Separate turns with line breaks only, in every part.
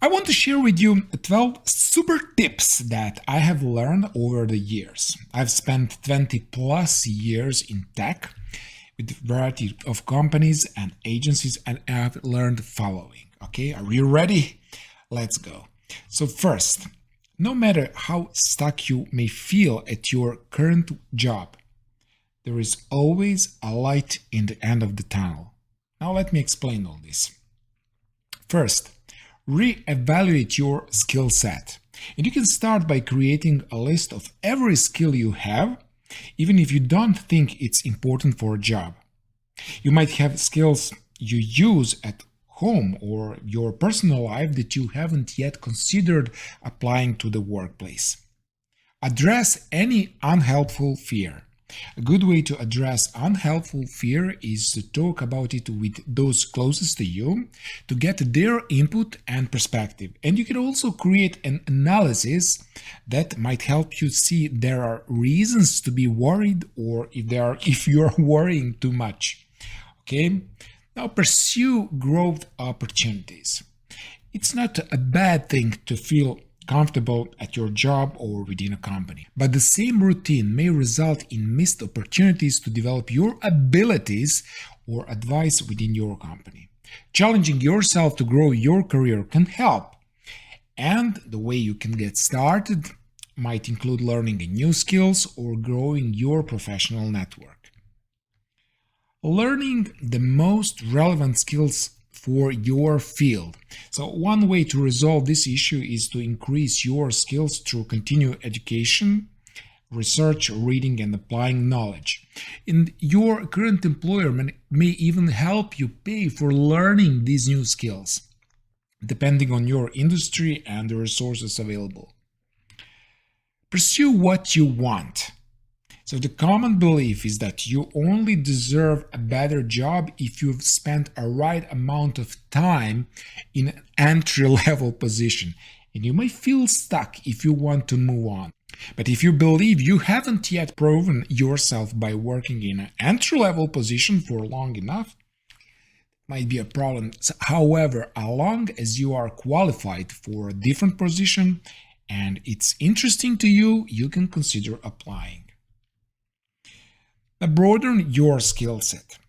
I want to share with you 12 super tips that I have learned over the years. I've spent 20 plus years in tech with a variety of companies and agencies, and I've learned the following. Okay, are you ready? Let's go. So first, no matter how stuck you may feel at your current job, there is always a light in the end of the tunnel. Now let me explain all this. First, re-evaluate your skill set. And you can start by creating a list of every skill you have, even if you don't think it's important for a job. You might have skills you use at home or your personal life that you haven't yet considered applying to the workplace. Address any unhelpful fear. A good way to address unhelpful fear is to talk about it with those closest to you to get their input and perspective. And you can also create an analysis that might help you see there are reasons to be worried or if you're worrying too much. Okay? Now pursue growth opportunities. It's not a bad thing to feel comfortable at your job or within a company. But the same routine may result in missed opportunities to develop your abilities or advice within your company. Challenging yourself to grow your career can help. And the way you can get started might include learning new skills or growing your professional network. Learning the most relevant skills for your field. So one way to resolve this issue is to increase your skills through continued education, research, reading, and applying knowledge. And your current employer may even help you pay for learning these new skills, depending on your industry and the resources available. Pursue what you want. So the common belief is that you only deserve a better job if you've spent a right amount of time in an entry-level position, and you may feel stuck if you want to move on. But if you believe you haven't yet proven yourself by working in an entry-level position for long enough, it might be a problem. However, as long as you are qualified for a different position and it's interesting to you, you can consider applying. Now, broaden your skill set.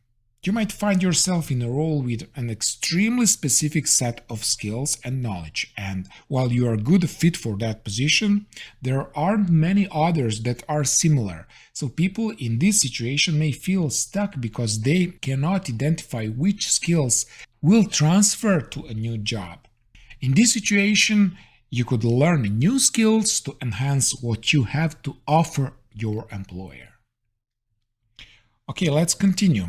You might find yourself in a role with an extremely specific set of skills and knowledge, and while you are a good fit for that position, there aren't many others that are similar. So people in this situation may feel stuck because they cannot identify which skills will transfer to a new job. In this situation, you could learn new skills to enhance what you have to offer your employer. Okay, let's continue.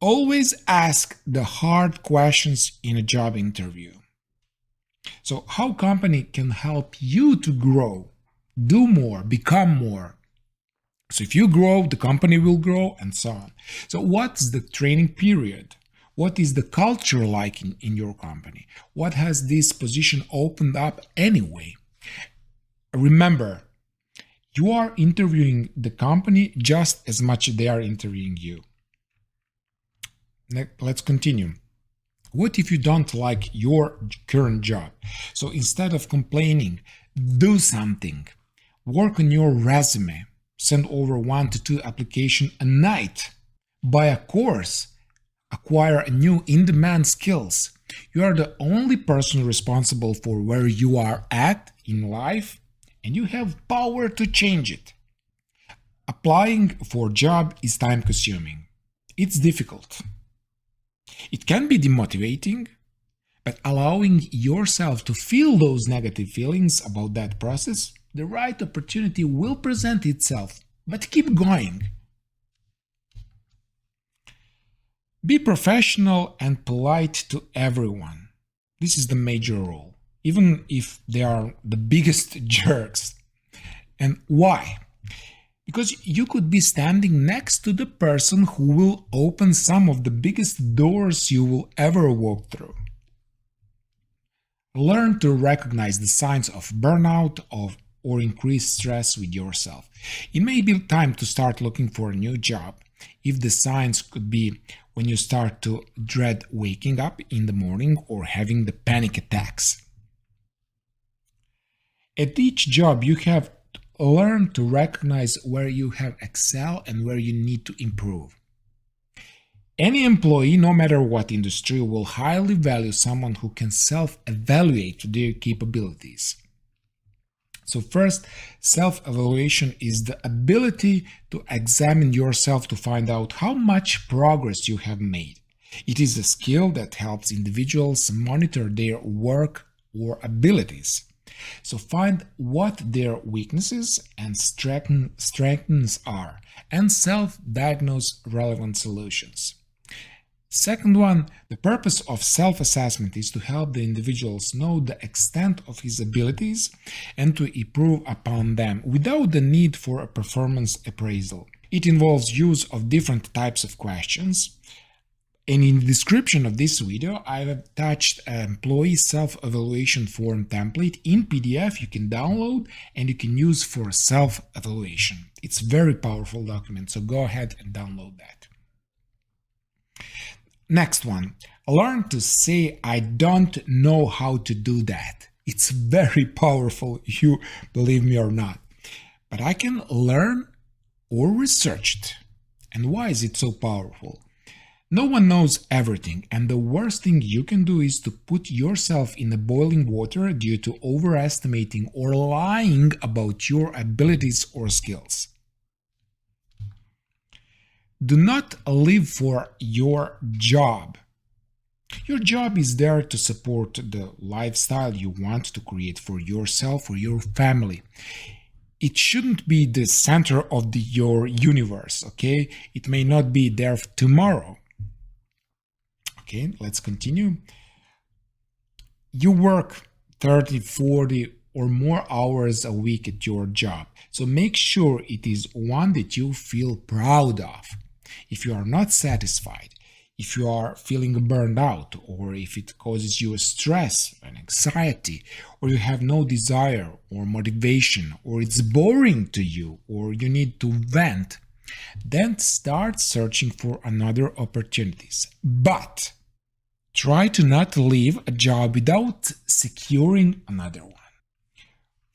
Always ask the hard questions in a job interview. So how company can help you to grow, do more, become more. So if you grow, the company will grow, and so on. So what's the training period? What is the culture like in your company? What has this position opened up anyway? Remember, you are interviewing the company just as much as they are interviewing you. Let's continue. What if you don't like your current job? So instead of complaining, do something. Work on your resume. Send over 1 to 2 applications a night. Buy a course. Acquire new in-demand skills. You are the only person responsible for where you are at in life, and you have power to change it. Applying for a job is time-consuming. It's difficult. It can be demotivating, but allowing yourself to feel those negative feelings about that process, the right opportunity will present itself, but keep going. Be professional and polite to everyone. This is the major rule, even if they are the biggest jerks. And why? Because you could be standing next to the person who will open some of the biggest doors you will ever walk through. Learn to recognize the signs of burnout or increased stress with yourself. It may be time to start looking for a new job. If the signs could be when you start to dread waking up in the morning or having the panic attacks. At each job, you have to learn to recognize where you have excel and where you need to improve. Any employee, no matter what industry, will highly value someone who can self-evaluate their capabilities. So first, self-evaluation is the ability to examine yourself to find out how much progress you have made. It is a skill that helps individuals monitor their work or abilities. So find what their weaknesses and strengths are and self-diagnose relevant solutions. Second one, the purpose of self-assessment is to help the individuals know the extent of his abilities and to improve upon them without the need for a performance appraisal. It involves use of different types of questions. And in the description of this video, I have attached an employee self-evaluation form template in PDF you can download and you can use for self-evaluation. It's a very powerful document, so go ahead and download that. Next one, learn to say, I don't know how to do that. It's very powerful, you believe me or not. But I can learn or research it. And why is it so powerful? No one knows everything, and the worst thing you can do is to put yourself in the boiling water due to overestimating or lying about your abilities or skills. Do not live for your job. Your job is there to support the lifestyle you want to create for yourself or your family. It shouldn't be the center of your universe, okay? It may not be there tomorrow. Okay, let's continue. You work 30, 40 or more hours a week at your job, so make sure it is one that you feel proud of. If you are not satisfied, if you are feeling burned out, or if it causes you stress and anxiety, or you have no desire or motivation, or it's boring to you, or you need to vent, then start searching for another opportunities. But try to not leave a job without securing another one.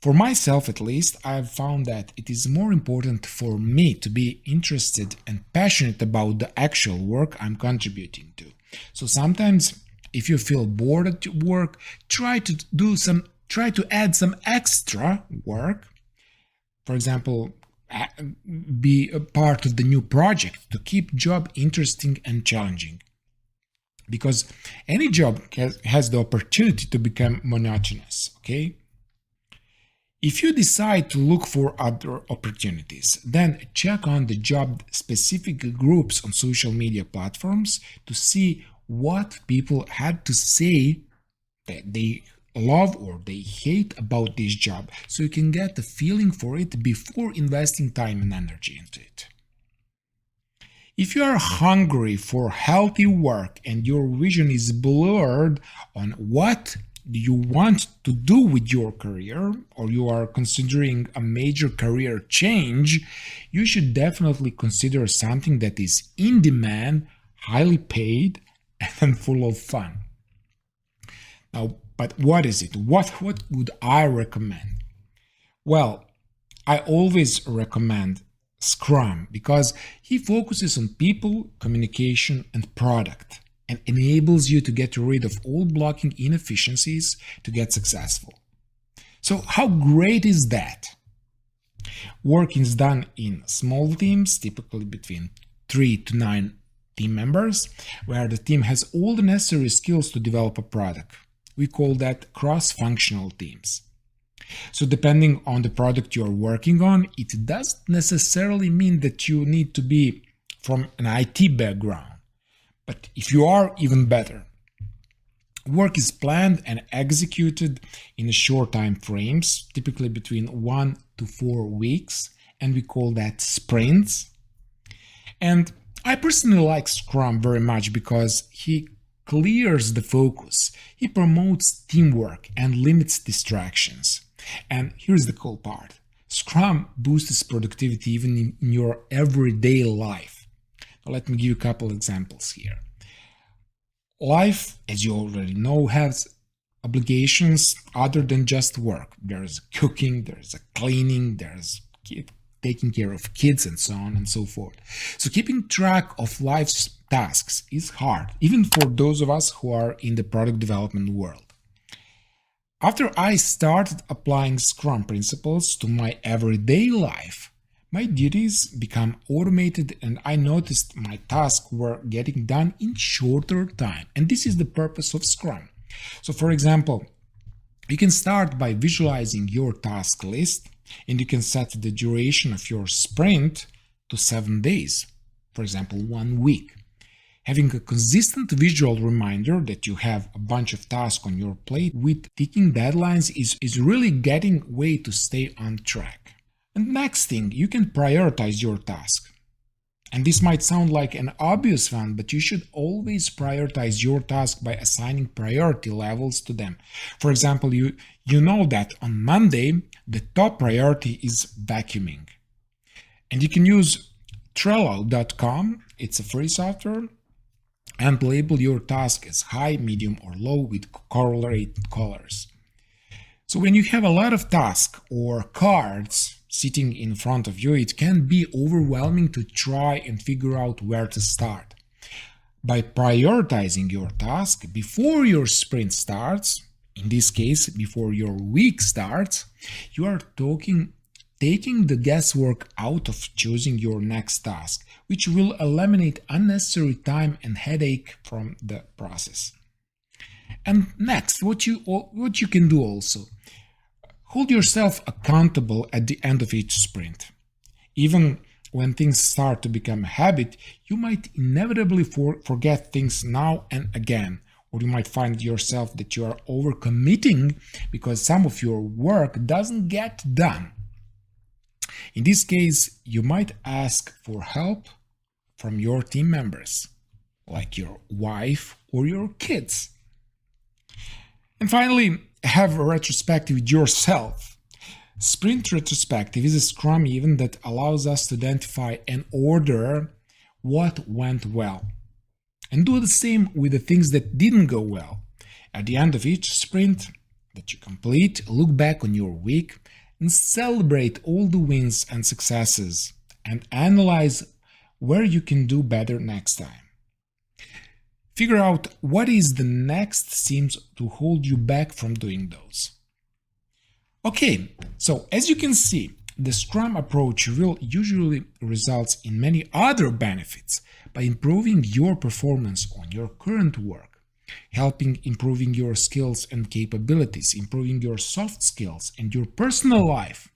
For myself, at least, I have found that it is more important for me to be interested and passionate about the actual work I'm contributing to. So sometimes, if you feel bored at your work, try to add some extra work. For example, be a part of the new project to keep job interesting and challenging. Because any job has the opportunity to become monotonous, okay? If you decide to look for other opportunities, then check on the job-specific groups on social media platforms to see what people had to say that they love or they hate about this job, so you can get a feeling for it before investing time and energy into it. If you are hungry for healthy work and your vision is blurred on what you want to do with your career, or you are considering a major career change, you should definitely consider something that is in demand, highly paid, and full of fun. Now, but what is it? What would I recommend? Well, I always recommend Scrum because he focuses on people, communication, and product, and enables you to get rid of all blocking inefficiencies to get successful. So how great is that? Work is done in small teams, typically between 3 to 9 team members, where the team has all the necessary skills to develop a product. We call that cross-functional teams. So depending on the product you're working on, it doesn't necessarily mean that you need to be from an IT background. But if you are, even better. Work is planned and executed in short time frames, typically between 1 to 4 weeks, and we call that sprints. And I personally like Scrum very much because he clears the focus, he promotes teamwork and limits distractions. And here's the cool part. Scrum boosts productivity even in your everyday life. Let me give you a couple examples here. Life, as you already know, has obligations other than just work. There's cooking, there's cleaning, there's taking care of kids, and so on and so forth. So keeping track of life's tasks is hard, even for those of us who are in the product development world. After I started applying Scrum principles to my everyday life, my duties become automated and I noticed my tasks were getting done in shorter time. And this is the purpose of Scrum. So for example, you can start by visualizing your task list and you can set the duration of your sprint to 7 days, for example, 1 week. Having a consistent visual reminder that you have a bunch of tasks on your plate with ticking deadlines is really getting way to stay on track. And next thing, you can prioritize your task. And this might sound like an obvious one, but you should always prioritize your task by assigning priority levels to them. For example, you know that on Monday, the top priority is vacuuming. And you can use Trello.com, it's a free software, and label your task as high, medium, or low with correlated colors. So when you have a lot of tasks or cards sitting in front of you, it can be overwhelming to try and figure out where to start. By prioritizing your task before your sprint starts, in this case, before your week starts, you are taking the guesswork out of choosing your next task, which will eliminate unnecessary time and headache from the process. And next, what you can do also, hold yourself accountable at the end of each sprint. Even when things start to become a habit, you might inevitably forget things now and again, or you might find yourself that you are overcommitting because some of your work doesn't get done. In this case, you might ask for help from your team members, like your wife or your kids. And finally, have a retrospective with yourself. Sprint retrospective is a Scrum event that allows us to identify and order what went well. And do the same with the things that didn't go well. At the end of each sprint that you complete, look back on your week and celebrate all the wins and successes and analyze where you can do better next time. Figure out what is the next seems to hold you back from doing those. Okay, so as you can see, the Scrum approach will usually results in many other benefits by improving your performance on your current work, helping improving your skills and capabilities, improving your soft skills and your personal life.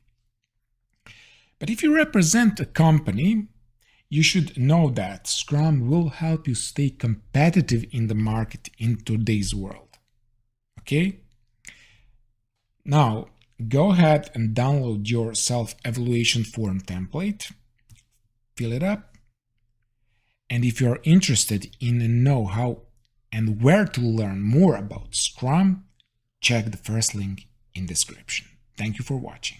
But if you represent a company, you should know that Scrum will help you stay competitive in the market in today's world. Okay? Now, go ahead and download your self-evaluation form template, fill it up, and if you're interested in know how and where to learn more about Scrum, check the first link in description. Thank you for watching.